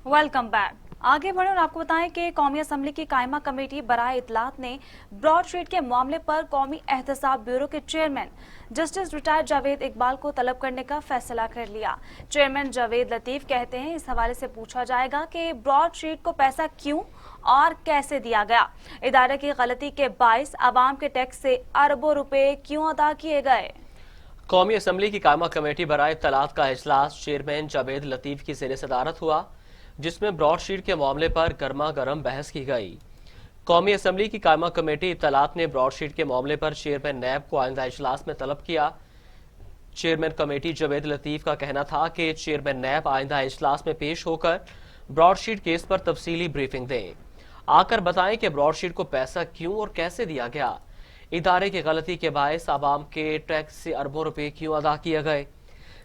Welcome back. आगे बढ़े और आपको बताएं कि कौमी असम्बली की कायमा कमेटी बराए इत्तलात ने ब्रॉडशीट के मामले पर कौमी एहतसाब ब्यूरो के chairman justice retired Javed Iqbal को तलब करने का फैसला कर लिया। चेयरमैन जावेद लतीफ कहते हैं, इस हवाले से पूछा जाएगा कि ब्रॉडशीट को पैसा क्यों और कैसे दिया गया, इदारे की गलती के बाइस आवाम के टैक्स से अरबों रुपए क्यों अदा किए गए। कौमी असम्बली की कायमा कमेटी बराए इत्तलात का इजलास चेयरमैन जावेद लतीफ की ज़ेर सदारत हुआ, जिसमें ब्रॉडशीट के मामले पर गर्मा गर्म बहस की गई। कौमी असम्बली की कायमा कमेटी इत्तलात ने ब्रॉडशीट के मामले पर चेयरमैन नैब को आइंदा इजलास में तलब किया। चेयरमैन कमेटी जावेद लतीफ का कहना था कि चेयरमैन नैब आइंदा इजलास में पेश होकर ब्रॉडशीट केस पर तफसीली ब्रीफिंग दें, आकर बताएं कि ब्रॉडशीट को पैसा क्यों और कैसे दिया गया, इदारे की गलती के बायस आवाम के टैक्स से अरबों रुपए क्यों अदा किए गए।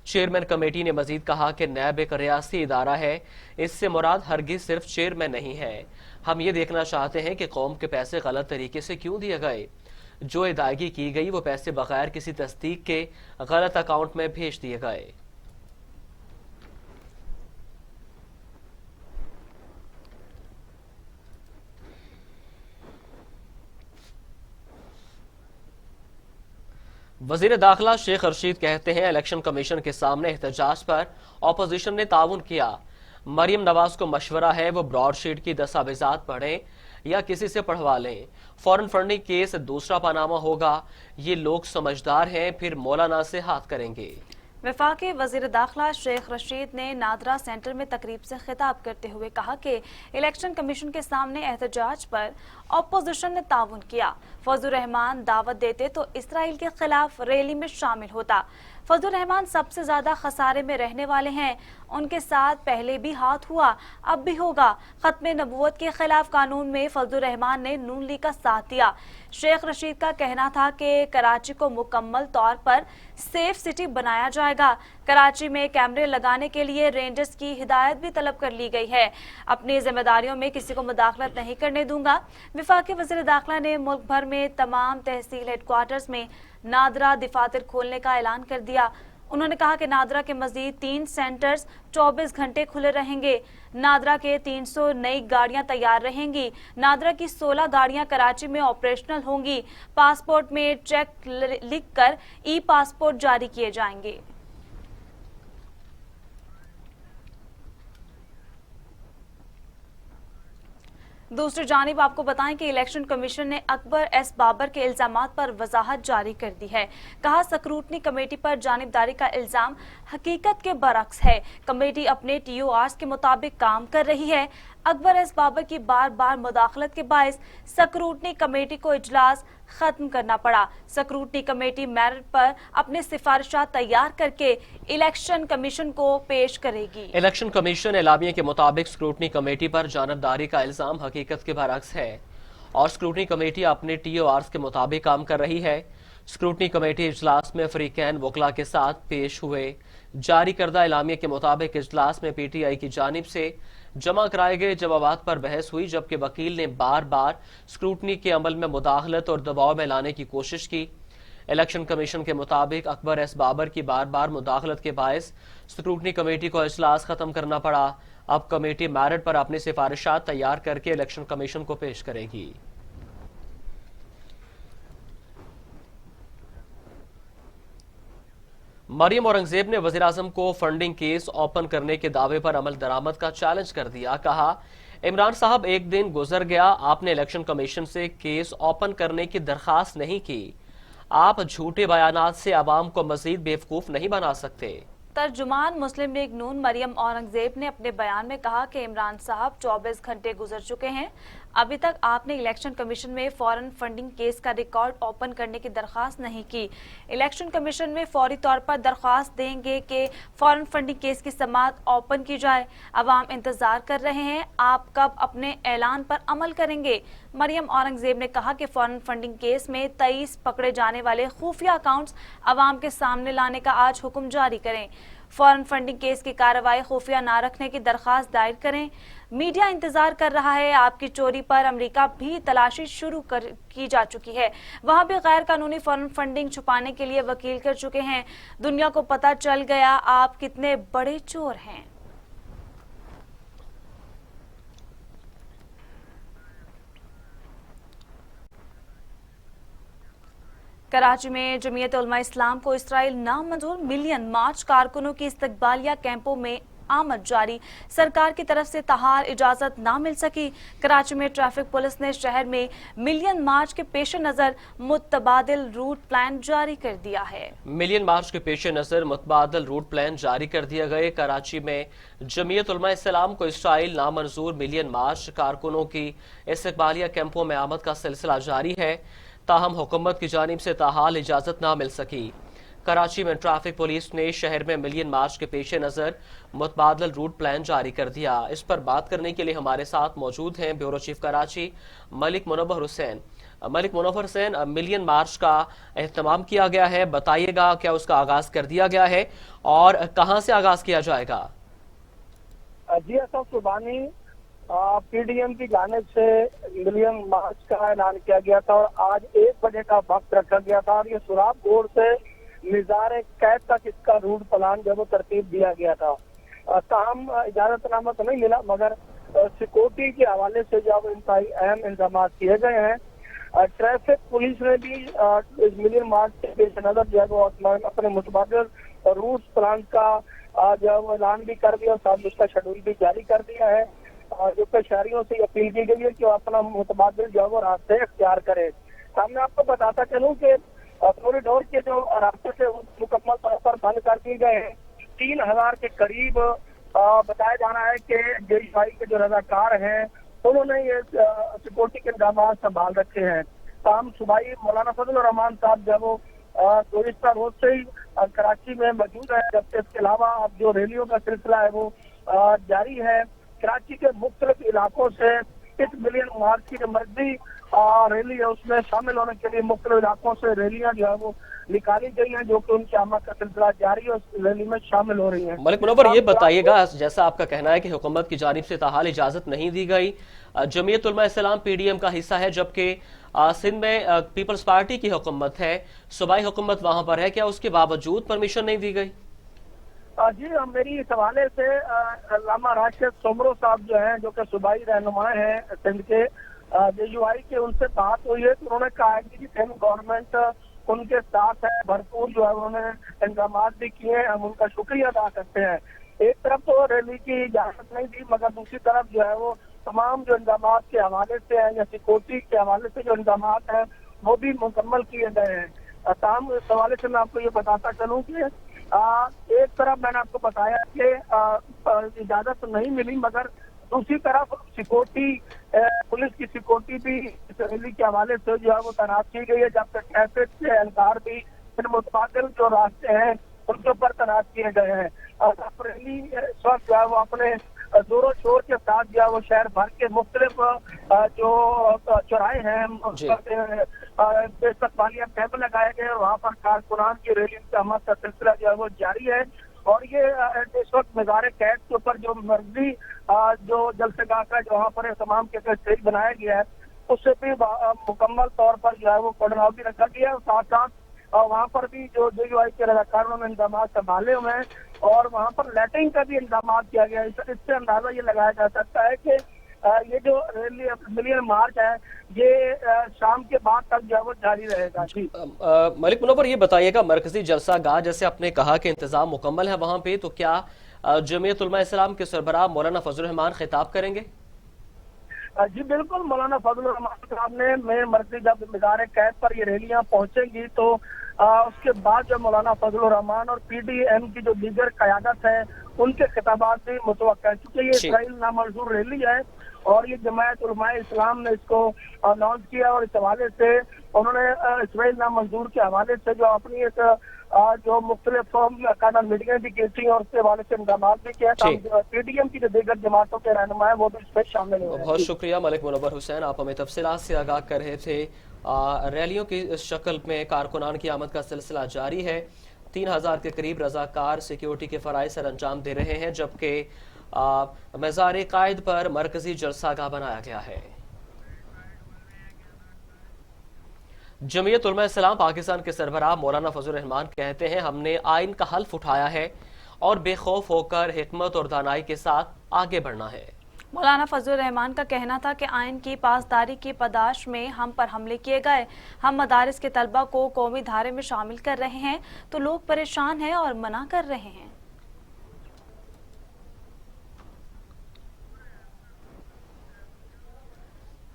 चेयरमैन कमेटी ने मजीद कहा कि नैब एक रियासी इदारा है, इससे मुराद हरगिज सिर्फ चेयरमैन नहीं है। हम ये देखना चाहते हैं कि कौम के पैसे गलत तरीके से क्यों दिए गए। जो अदायगी की गई वो पैसे बगैर किसी तस्दीक के गलत अकाउंट में भेज दिए गए। वजीर दाखिला शेख रशीद कहते हैं, इलेक्शन कमीशन के सामने एहतजाज पर अपोजिशन ने ताउन किया। मरियम नवाज को मशवरा है वो ब्रॉडशीट की दस्तावेजात पढ़ें या किसी से पढ़वा लें। फॉरेन फंडिंग केस दूसरा पनामा होगा। ये लोग समझदार हैं, फिर मौलाना से हाथ करेंगे। वफाकी वजीर दाखिला शेख रशीद ने नादरा सेंटर में तकरीब से खिताब करते हुए कहा कि इलेक्शन कमीशन के सामने एहतजाज पर अपोजिशन ने ताउन किया। फजलुर रहमान दावत देते तो इसराइल के खिलाफ रैली में शामिल होता। फजलुर रहमान सबसे ज्यादा खसारे में रहने वाले हैं, उनके साथ पहले भी हाथ हुआ, अब भी होगा। खत्मे नबूवत के खिलाफ कानून में फजलुर रहमान ने नून लीग का साथ दिया। शेख रशीद का कहना था कि कराची को मुकम्मल तौर पर सेफ सिटी बनाया जाएगा। कराची में कैमरे लगाने के लिए रेंजर्स की हिदायत भी तलब कर ली गई है। अपनी जिम्मेदारियों में किसी को मुदाखलत नहीं करने दूंगा। वफाकी वज़ीर दाखिला ने मुल्क भर में तमाम तहसील हेडक्वार्टर्स में नादरा दफातर खोलने का ऐलान कर दिया। उन्होंने कहा कि नादरा के मजीद 3 सेंटर्स 24 घंटे खुले रहेंगे। नादरा के 300 नई गाड़ियां तैयार रहेंगी। नादरा की 16 गाड़ियां कराची में ऑपरेशनल होंगी। पासपोर्ट में चेक लिखकर ई पासपोर्ट जारी किए जाएंगे। दूसरी जानिब आपको बताएं कि इलेक्शन कमीशन ने अकबर एस बाबर के इल्जामात पर वजाहत जारी कर दी है। कहा, स्क्रूटनी कमेटी पर जानिबदारी का इल्जाम हकीकत के बरक्स है। कमेटी अपने TORs के मुताबिक काम कर रही है। अकबर एस बाबर की बार बार मुदाखलत के बायस स्क्रूटनी कमेटी को इजलास खत्म करना पड़ा। स्क्रूटनी कमेटी मेरिट पर अपने सिफारिशात तैयार करके इलेक्शन कमीशन को पेश करेगी। इलेक्शन कमीशन एलामिया के मुताबिक स्क्रूटनी कमेटी पर जानबदारी का इल्जाम हकीकत के बरक्स है और स्क्रूटनी कमेटी अपने TORs के मुताबिक काम कर रही है। स्क्रूटनी कमेटी इजलास में फ्रीकैन वकला के साथ पेश हुए। जारी करदा एलामिया के मुताबिक इजलास में PTI की जानिब से जमा कराए गए जवाबात पर बहस हुई, जबकि वकील ने बार बार स्क्रूटनी के अमल में मुदाखलत और दबाव में लाने की कोशिश की। इलेक्शन कमीशन के मुताबिक अकबर एस बाबर की बार बार मुदाखलत के बायस स्क्रूटनी कमेटी को इजलास खत्म करना पड़ा। अब कमेटी मेरिट पर अपनी सिफारिशात तैयार करके इलेक्शन कमीशन को पेश करेगी। मरियम औरंगजेब ने वजीर आजम को फंडिंग केस ओपन करने के दावे पर अमल दरामद का चैलेंज कर दिया। कहा, इमरान साहब, एक दिन गुजर गया, आपने इलेक्शन कमीशन से केस ओपन करने की दरखास्त नहीं की। आप झूठे बयानात से आवाम को मजीद बेवकूफ नहीं बना सकते। तर्जुमान मुस्लिम लीग नून मरियम औरंगजेब ने अपने बयान में कहा कि इमरान साहब 24 घंटे गुजर चुके हैं, अभी तक आपने इलेक्शन कमीशन में फॉरेन फंडिंग केस का रिकॉर्ड ओपन करने की दरख्वास्त नहीं की। इलेक्शन कमीशन में फौरी तौर पर दरख्वास्त देंगे कि फॉरेन फंडिंग केस की समाअत ओपन की जाए। अवाम इंतजार कर रहे हैं, आप कब अपने ऐलान पर अमल करेंगे। मरियम औरंगजेब ने कहा कि फॉरेन फंडिंग केस में 23 पकड़े जाने वाले खुफिया अकाउंट्स अवाम के सामने लाने का आज हुक्म जारी करें। फॉरेन फंडिंग केस की कार्रवाई खुफिया ना रखने की दरख्वास्त दायर करें। मीडिया इंतजार कर रहा है। आपकी चोरी पर अमेरिका भी तलाशी शुरू की जा चुकी है। वहां भी गैर कानूनी फॉरेन फंडिंग छुपाने के लिए वकील कर चुके हैं। दुनिया को पता चल गया आप कितने बड़े चोर हैं। कराची में जमीयत उलमा इस्लाम को इसराइल नामंजूर मिलियन मार्च कारकुनों की इस्तकबालिया कैंपों में आमद जारी। सरकार की तरफ से ताहार इजाजत ना मिल सकी। कराची में ट्रैफिक पुलिस ने शहर में मिलियन मार्च के पेश नजर मुतबादिल रूट प्लान जारी कर दिया है। मिलियन मार्च के पेश नजर मुतबादिल रूट प्लान जारी कर दिया गए। कराची में जमीयत उलमा इस्लाम को इसराइल नामंजूर मिलियन मार्च कारकुनों की इस्तकबालिया कैंपों में आमद का सिलसिला जारी है, ताहम हुकूमत की जानिब से ताहाल इजाजत ना मिल सकी। कराची में ट्रैफिक पुलिस ने शहर में मिलियन मार्च के पेश नज़र मुतबादिल रूट प्लान जारी कर दिया। इस पर बात करने के लिए हमारे साथ मौजूद हैं bureau chief Karachi Malik Munawwar Hussain. Malik Munawwar Hussain, million march का एहतमाम किया गया है, बताइएगा क्या उसका आगाज कर दिया गया है और कहां से आगाज किया जाएगा? जी असफ सुबानी पीडीएम की जानिब से मिलियन मार्च का ऐलान किया गया था और आज 1 बजे का वक्त रखा गया था और ये सुराब बोर्ड से निज़ार कैद तक इसका रूट प्लान जब तरतीब दिया गया था। ताहम इजाजतनामा तो नहीं मिला, मगर सिक्योरिटी के हवाले से जब इंतहाई अहम इंतजाम किए गए हैं। ट्रैफिक पुलिस ने भी इस मिलियन मार्च के पेश नजर जो है वो अपने मुतबादिल रूट प्लान का जब ऐलान भी कर दिया और साथ उसका शेड्यूल भी जारी कर दिया है। जो कि शहरियों से अपील की गई है कि वो अपना मुतबादिल जो है वो रास्ते अख्तियार करें। मैं आपको बताता चलूँ कि कॉरिडोर के जो रास्ते थे मुकम्मल तौर पर बंद कर दिए गए हैं। 3000 के करीब बताया जा रहा है कि जेईवाई के जो रजाकार हैं उन्होंने ये सिक्योरिटी के इंतजाम संभाल रखे हैं। शाम सुबाई मौलाना फजल रहमान साहब जब वो गुज़िश्ता रोज से ही कराची में मौजूद है, जबकि इसके अलावा अब जो रैलियों का सिलसिला है वो जारी है। कराची के मुख्तलिफ इलाकों से इस मिलियन मार्च की जो मर्जी रैली है उसमें शामिल होने के लिए मुख्तलिफ इलाकों से रैलियां जो है वो निकाली गई हैं, जो कि उनकी आमद का सिलसिला जारी है, उस रैली में शामिल हो रही हैं। मलिक मुनव्वर, ये बताइएगा, जैसा आपका कहना है कि हुकूमत की जानिब से ताहाल इजाजत नहीं दी गई, जमीयत उलमा इस्लाम पीडीएम का हिस्सा है, जबकि सिंध में पीपल्स पार्टी की हुकूमत है, सूबाई हुकूमत वहां पर है, क्या उसके बावजूद परमिशन नहीं दी गई? जी मेरी इस हवाले से अल्लामा राशिद सोमरो साहब जो हैं, जो कि सूबाई रहनुमा हैं सिंध के जेयूआई के, उनसे बात हुई है तो उन्होंने कहा है कि सिंध गवर्नमेंट उनके साथ है, भरपूर जो है उन्होंने इंतजाम भी किए हैं, हम उनका शुक्रिया अदा करते हैं। एक तरफ तो रैली की इजाजत नहीं दी, मगर दूसरी तरफ जो है वो तमाम जो इंतजाम के हवाले से हैं या सिक्योरिटी के हवाले से जो इंतजाम हैं वो भी मुकम्मल किए गए हैं। तमाम इस हवाले से मैं आपको ये बताता चलूँ कि एक तरफ मैंने आपको बताया कि इजाजत तो नहीं मिली, मगर दूसरी तरफ सिक्योरिटी पुलिस की सिक्योरिटी भी इस रैली के हवाले से जो है वो तैनात की गई है, जबकि ट्रैफिक के एहलकार भी इन मुतबादिल जो रास्ते हैं उनके ऊपर तैनात किए गए हैं। रैली इस वक्त जो है वो अपने जोरों शोर के साथ जो है वो शहर भर के मुख्तलिफ जो चौराहे हैं इस्तकबालिया कैंप लगाए गए, वहाँ पर कारकुनान की रैली का सिलसिला जो है वो जारी है। और ये इस वक्त निज़ार कैद के ऊपर जो मर्जी जो जलसेगाह का जो वहाँ पर तमाम के स्टेज बनाया गया है उससे भी मुकम्मल तौर पर जो है वो कोडनाव भी रखा गया है। साथ साथ वहाँ पर भी जो जेयूआई के रजाकारों ने इंतजाम संभाले हुए हैं और वहाँ पर लैटरिन का भी इंतजाम किया गया है। इससे अंदाजा ये लगाया जा सकता है कि ये जो रैली मिलियन मार्च है ये शाम के बाद तक जो है वो जारी रहेगा। जी मलिक मुनव्वर, ये बताइएगा, मरकजी जलसा गाह जैसे आपने कहा कि इंतजाम मुकम्मल है वहां पे, तो क्या जमीयत उलमा इस्लाम के सरबराह मौलाना फजल रहमान खिताब करेंगे? जी बिल्कुल, मौलाना फजल रहमान साहब ने मेरे मर्जी जब निज़ार कैद पर ये रैलियां पहुंचेंगी तो उसके बाद जो मौलाना फजल रहमान और पीडीएम की जो दीगर क़यादत है उनके खिताबात भी मुतवक्का है, क्योंकि ये इसराइल नामंजूर रैली है और ये जमायत उलमा इस्लाम ने इसको अनाउंस किया और इस हवाले से उन्होंने इसराइल नामंजूर के हवाले से जो अपनी एक जो मुख्तलिफ मीटिंगें भी की थी और उसके हवाले से इंतजाम भी किया, पीडीएम की जो दीगर जमातों के रहनुमा है वो भी इसमें शामिल हुए। बहुत शुक्रिया मलिक मुनव्वर हुसैन, आप हमें तफसीलात से आगाह कर रहे थे। रैलियों की शक्ल में कारकुनान की आमद का सिलसिला जारी है। 3000 के करीब रजाकार सिक्योरिटी के फराइज सर अंजाम दे रहे हैं, जबकि मज़ार कायद पर मरकजी जलसागाह बनाया गया है। जमीयत उलमा इस्लाम पाकिस्तान के सरबराह मौलाना फजल रहमान कहते हैं, हमने आइन का हल्फ उठाया है और बेखौफ होकर हिकमत और दानाई के साथ आगे बढ़ना है। मौलाना फजलुर रहमान का कहना था कि आइन की पासदारी की पादाश में हम पर हमले किए गए। हम मदारिस के तलबा को कौमी धारे में शामिल कर रहे हैं तो लोग परेशान हैं और मना कर रहे हैं।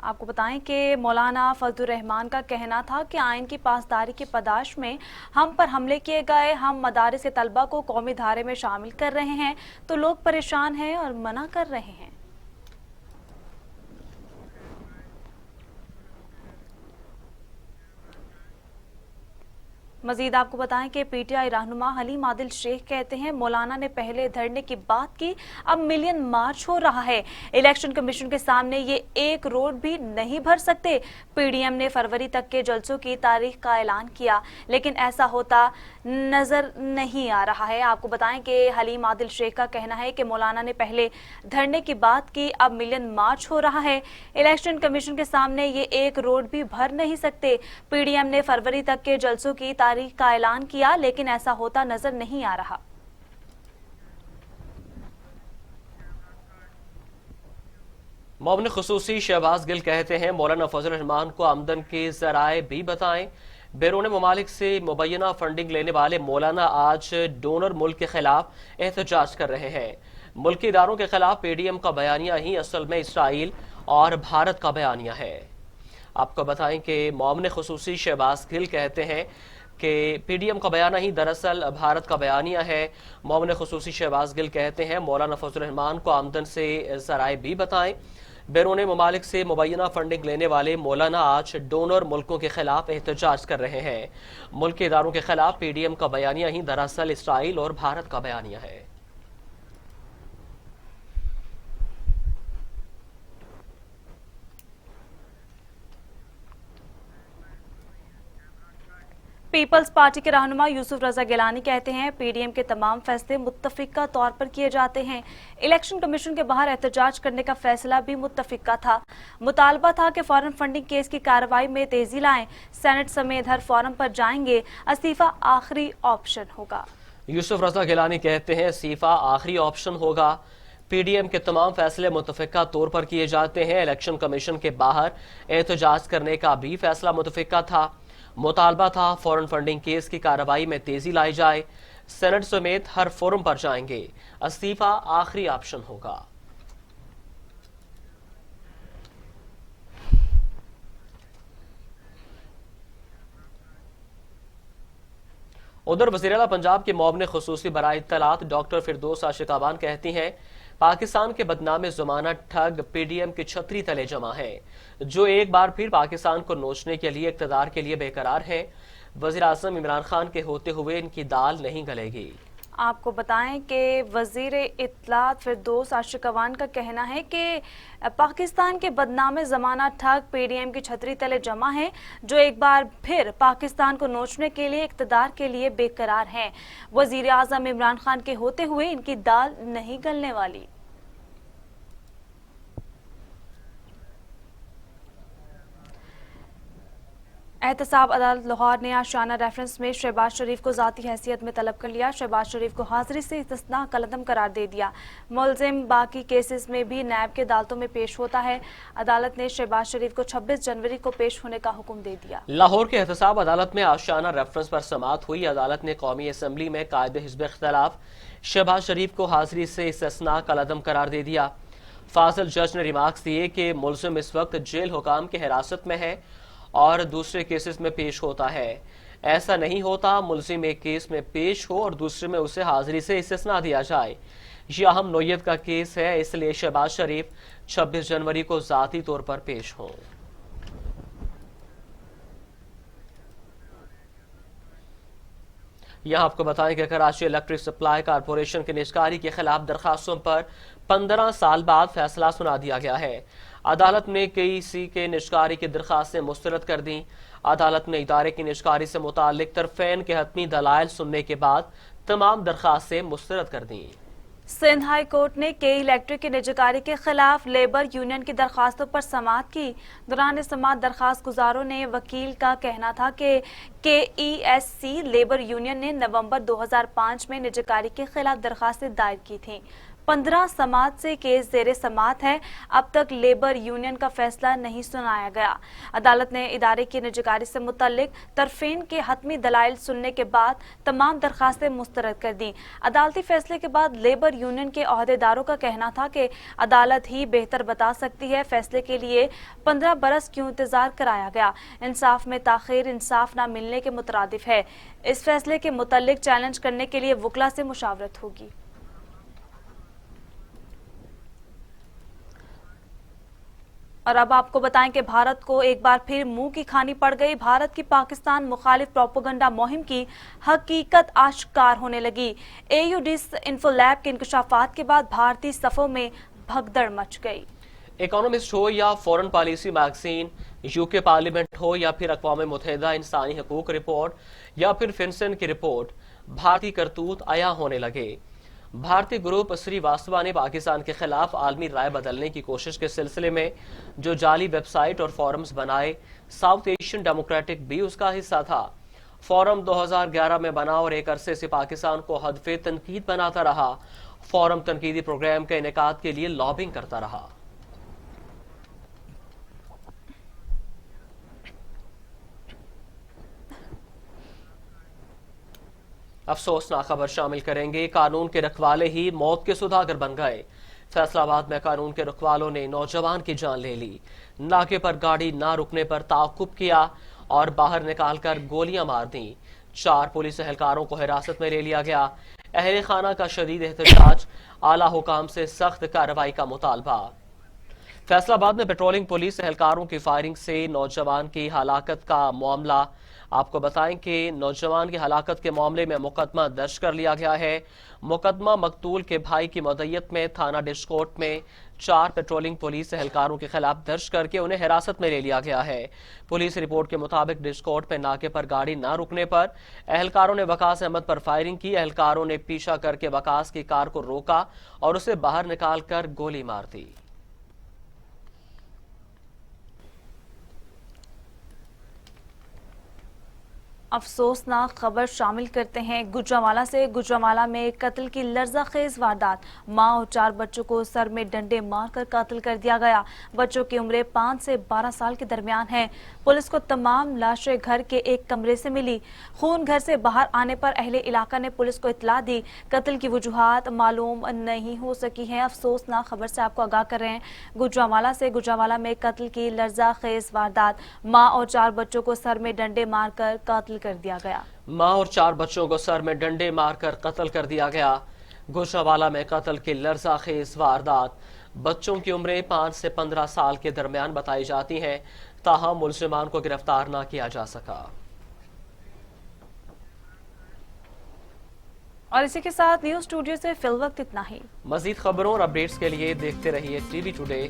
आपको बताएं कि मौलाना फजलुर रहमान का कहना था कि आइन की पासदारी की पादाश में हम पर हमले किए गए। हम मदारिस के तलबा को कौमी धारे में शामिल कर रहे हैं तो लोग परेशान हैं और मना कर रहे हैं। मजीद आपको बताएं कि पीटीआई रहनुमा हलीम आदिल शेख कहते हैं मौलाना ने पहले धरने की बात की, अब मिलियन मार्च हो रहा है। इलेक्शन कमीशन के सामने ये एक रोड भी नहीं भर सकते। पीडीएम ने फरवरी तक के जलसों की तारीख का ऐलान किया लेकिन ऐसा होता नजर नहीं आ रहा है। आपको बताएं कि हलीम आदिल शेख का कहना है कि मौलाना ने पहले धरने की बात की, अब मिलियन मार्च हो रहा है। इलेक्शन कमीशन के सामने ये एक रोड भी भर नहीं सकते। पीडीएम ने फरवरी तक के जलसों की तारीख का ऐलान किया लेकिन ऐसा होता नजर नहीं आ रहा। मोमिन खुसूसी शहबाज गिल कहते हैं मौलाना फजल रहमान को आमदन के जराए भी बताएं। बैरून ममालिक से मुबैना फंडिंग लेने वाले मौलाना आज डोनर मुल्क के खिलाफ एहतजाज कर रहे हैं। मुल्की इदारों के खिलाफ पीडीएम का बयानिया ही असल में इसराइल और भारत का बयानिया है। आपको बताएं कि मोमिन खुसूसी शहबाज गिल कहते हैं कि पीडीएम का बयाना ही दरअसल भारत का बयानिया है। मोमिन खुसूसी शहबाज गिल कहते हैं मौलाना फजल रहमान को आमदन से जराए भी बताएं। बैरून ममालिक से मुबैना फंडिंग लेने वाले मौलाना आज डोनर मुल्कों के खिलाफ एहतजाज कर रहे हैं। मुल्क के इदारों के खिलाफ पीडीएम का बयानिया ही दरअसल इसराइल और भारत का बयानिया है। पीपल्स पार्टी के रहनुमा यूसुफ रजा गिलानी कहते हैं पीडीएम के तमाम फैसले मुत्तफिका तौर पर किए जाते हैं। इलेक्शन कमीशन के बाहर एहतजाज करने का फैसला भी मुत्तफिका था। मुतालबा था कि फौरन फंडिंग केस की कार्रवाई में तेजी लाएं। सेनेट समेत हर फोरम पर जाएंगे। इस्तीफा आखिरी ऑप्शन होगा। यूसुफ रजा गिलानी कहते हैं इस्तीफा आखिरी ऑप्शन होगा। पीडीएम के तमाम फैसले मुतफिका तौर पर किए जाते हैं। इलेक्शन कमीशन के बाहर एहतजाज करने का भी फैसला मुतफिका था। मुतालबा था फौरन फंडिंग केस की कार्रवाई में तेजी लाई जाए। सेनेट समेत हर फोरम पर जाएंगे। इस्तीफा आखिरी ऑप्शन होगा। उधर वज़ीर आला पंजाब के मोमिन खुसूसी बराए इत्तलात डॉक्टर फिरदौस आशिकाबान कहती हैं पाकिस्तान के बदनाम ज़माना ठग पीडीएम की छतरी तले जमा है, जो एक बार फिर पाकिस्तान को नोचने के लिए इक़्तिदार के लिए बेकरार है। वज़ीर आज़म इमरान खान के होते हुए इनकी दाल नहीं गलेगी। आपको बताएं कि वज़ीर इत्तलात फिरदौस आशिकाबान का कहना है कि पाकिस्तान के बदनाम ज़माना ठग पीडीएम की छतरी तले जमा है, जो एक बार फिर पाकिस्तान को नोचने के लिए इक़्तिदार के लिए बेकरार हैं। वज़ीर आज़म इमरान खान के होते हुए इनकी दाल नहीं गलने वाली। एहतसाब अदालत लाहौर ने आशियाना रेफरेंस में शहबाज शरीफ को ज़ाती हैसियत में तलब कर लिया। शहबाज शरीफ को हाजिरी से इस्तिस्ना कलदम करार दे दिया। मुलजिम बाकी केसेस में भी नैब के अदालतों में पेश होता है। अदालत ने शहबाज शरीफ को 26 जनवरी को पेश होने का हुक्म दे दिया। लाहौर के एहतसाब अदालत में आशियाना रेफरेंस पर समाअत हुई। अदालत ने कौमी असम्बली में कायदे हिज़्ब इख्तिलाफ शहबाज शरीफ को हाजिरी से इस्तिस्ना कलदम करार दे दिया। फाजिल जज ने रिमार्क्स दिए कि मुलजिम इस वक्त जेल हुकाम की हिरासत में है और दूसरे केसेस में पेश होता है। ऐसा नहीं होता, मुलजिम एक केस में पेश हो और दूसरे में उसे हाजिरी से इस्तिस्ना दिया जाए। यह अहम नोयत का केस है, इसलिए शहबाज शरीफ 26 जनवरी को ज़ाती तौर पर पेश हों। यहां आपको बताएं कि कराची इलेक्ट्रिक सप्लाई कारपोरेशन की निजकारी के खिलाफ दरखास्तों पर 15 साल बाद फैसला सुना दिया गया है। अदालत ने केईसी के निजकारी की दरखास्तें मुस्तरद कर दी। अदालत ने इदारे की निजकारी से मुताल्लिक तरफेन के हतमी दलाइल सुनने के बाद तमाम दरखास्तें मुस्तरद कर दी। सिंध हाई कोर्ट ने के इलेक्ट्रिक की निजकारी के खिलाफ लेबर यूनियन की दरखास्तों पर समाअत की। दौरान समाअत दरखास्त गुजारों ने वकील का कहना था कि KESC लेबर यूनियन ने नवंबर 2005 में निजकारी के खिलाफ दरखास्तें दायर की थीं। 15 समात से केस ज़ेरे समात है। अब तक लेबर यूनियन का फैसला नहीं सुनाया गया। अदालत ने इदारे की निजकारी से मुतल्लिक तरफेन के हतमी दलाइल सुनने के बाद तमाम दरखास्तें मुस्तरद कर दी। अदालती फैसले के बाद लेबर यूनियन के अहदेदारों का कहना था कि अदालत ही बेहतर बता सकती है। फैसले के लिए 15 बरस क्यों इंतजार कराया गया। इंसाफ में ताखीर इंसाफ ना मिलने के मुतरादिफ है। इस फैसले के मुतल्लिक चैलेंज करने के लिए वकला से मुशावरत होगी। और अब आपको बताएं कि भारत को एक बार फिर मुंह की खानी पड़ गई। भारत की पाकिस्तान मुखालिफ प्रोपेगेंडा मुहिम की हकीकत आश्कार होने लगी। AUDIS इन्फोलैब के इंकशाफात के बाद भारतीय सफ़ों में भगदड़ मच गई। इकोनॉमिस्ट हो या foreign policy magazine, UK parliament हो या फिर अक़वाम मुत्तहिदा इंसानी हकूक रिपोर्ट या फिर फिनसन की रिपोर्ट, भारतीय करतूत आया होने लगे। भारतीय ग्रुप श्रीवास्तवा ने पाकिस्तान के खिलाफ आलमी राय बदलने की कोशिश के सिलसिले में जो जाली वेबसाइट और फोरम्स बनाए, साउथ एशियन डेमोक्रेटिक भी उसका हिस्सा था। फोरम 2011 में बना और एक अरसे से पाकिस्तान को हदफे तनकीद बनाता रहा। फोरम तनकीदी प्रोग्राम के इनेकाद के लिए लॉबिंग करता रहा। अफसोसनाक खबर शामिल करेंगे। कानून के रखवाले ही मौत के सुधागर बन गए। फैसलाबाद में कानून के रखवालों ने नौजवान की जान ले ली। नाके पर गाड़ी ना रुकने पर ताक़ुब किया और बाहर निकालकर गोलियां मार दी। 4 पुलिस एहलकारों को हिरासत में ले लिया गया। अहले खाना का शदीद एहतजाज, आला हुकाम से सख्त कार्रवाई का मुतालबा। फैसलाबाद में पेट्रोलिंग पुलिस एहलकारों की फायरिंग से नौजवान की हलाकत का मामला। आपको बताएं कि नौजवान की हलाकत के मामले में मुकदमा दर्ज कर लिया गया है। मुकदमा मकतूल के भाई की मदय्यत में थाना डिस्कोट में 4 पेट्रोलिंग पुलिस एहलकारों के खिलाफ दर्ज करके उन्हें हिरासत में ले लिया गया है। पुलिस रिपोर्ट के मुताबिक डिस्कोट में नाके पर गाड़ी ना रुकने पर एहलकारों ने वकास अहमद पर फायरिंग की। एहलकारों ने पीछा करके वकास की कार को रोका और उसे बाहर निकालकर गोली मार दी। अफसोसनाक खबर शामिल करते हैं गुजरांवाला से। गुजरांवाला में कत्ल की लर्ज़ाखेज़ वारदात। मां और 4 बच्चों को सर में डंडे मारकर कत्ल कर दिया गया। बच्चों की उम्रें 5 से 12 साल के दरमियान हैं। पुलिस को तमाम लाशें घर के एक कमरे से मिली। खून घर से बाहर आने पर अहले इलाका ने पुलिस को इत्तला दी। कत्ल की वजूहात मालूम नहीं हो सकी हैं। अफसोसनाक खबर से आपको आगाह कर रहे हैं गुजरांवाला से। गुजरांवाला में कत्ल की लर्ज़ाखेज़ वारदात। मां और 4 बच्चों को सर में डंडे मारकर कत्ल कर दिया गया। मां और 4 बच्चों को सर में डंडे मारकर कत्ल कर दिया गया। गुजरांवाला में कत्ल की लर्ज़ाखेज़ वारदात। बच्चों की उम्रें 5 से 15 साल के दरमियान बताई जाती हैं। ताहम मुलजिमान को गिरफ्तार न किया जा सका। और इसी के साथ न्यूज़ स्टूडियो से फिलवक्त इतना ही। मजीद खबरों और अपडेट्स के लिए देखते रहिए TV टुडे।